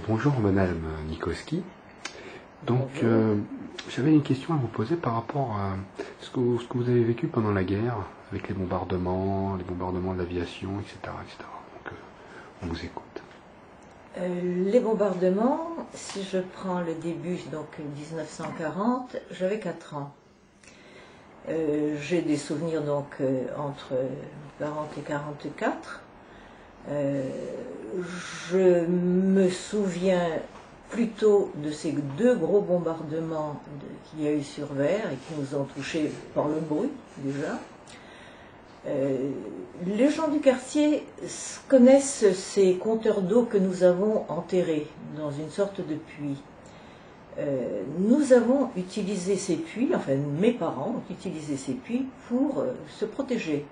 Bonjour Madame Nikoski. Donc j'avais une question à vous poser par rapport à ce que vous avez vécu pendant la guerre, avec les bombardements de l'aviation, etc., etc. Donc on vous écoute. Les bombardements, si je prends le début, donc 1940, j'avais 4 ans. J'ai des souvenirs donc entre 40 et 44. Je me souviens plutôt de ces 2 gros bombardements qu'il y a eu sur Vert et qui nous ont touchés par le bruit déjà. Les gens du quartier connaissent ces compteurs d'eau que nous avons enterrés dans une sorte de puits. Nous avons utilisé ces puits, enfin mes parents ont utilisé ces puits pour se protéger.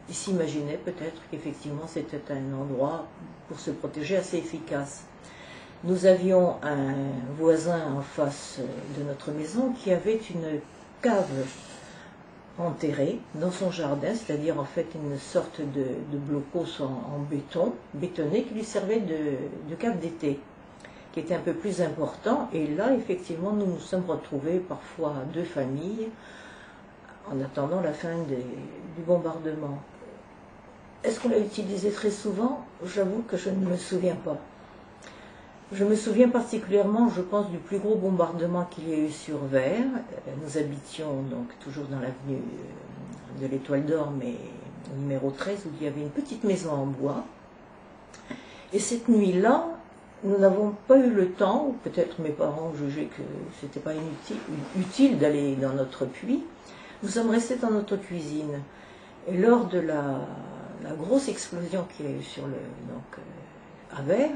Ils s'imaginaient peut-être qu'effectivement c'était un endroit pour se protéger assez efficace. Nous avions un voisin en face de notre maison qui avait une cave enterrée dans son jardin, c'est-à-dire en fait une sorte de blocos en béton, bétonné, qui lui servait de cave d'été, qui était un peu plus important. Et là, effectivement, nous nous sommes retrouvés parfois 2 familles en attendant la fin du bombardement. Est-ce qu'on l'a utilisé très souvent? J'avoue que je ne me souviens pas. Je me souviens particulièrement, je pense, du plus gros bombardement qu'il y a eu sur Vert. Nous habitions donc toujours dans l'avenue de l'Étoile d'Or, mais au numéro 13, où il y avait une petite maison en bois. Et cette nuit-là, nous n'avons pas eu le temps, ou peut-être mes parents jugeaient que ce n'était pas utile d'aller dans notre puits. Nous sommes restés dans notre cuisine. Et lors de la grosse explosion qu'il y a eu à Vert,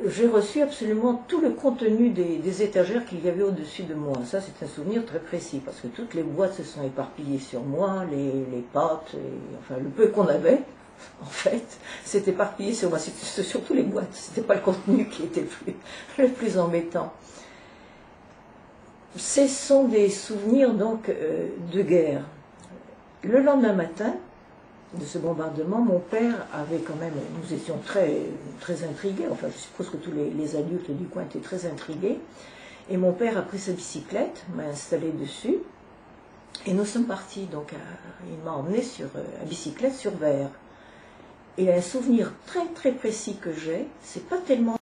j'ai reçu absolument tout le contenu des étagères qu'il y avait au-dessus de moi. Ça, c'est un souvenir très précis, parce que toutes les boîtes se sont éparpillées sur moi, les pâtes, enfin le peu qu'on avait, en fait, s'est éparpillé sur moi. C'était surtout les boîtes, c'était pas le contenu qui était le plus embêtant. Ce sont des souvenirs donc de guerre. Le lendemain matin de ce bombardement, mon père avait quand même, nous étions très, très intrigués, enfin je suppose que tous les adultes du coin étaient très intrigués, et mon père a pris sa bicyclette, m'a installé dessus, et nous sommes partis, donc il m'a emmené à bicyclette sur Vert. Et un souvenir très très précis que j'ai, c'est pas tellement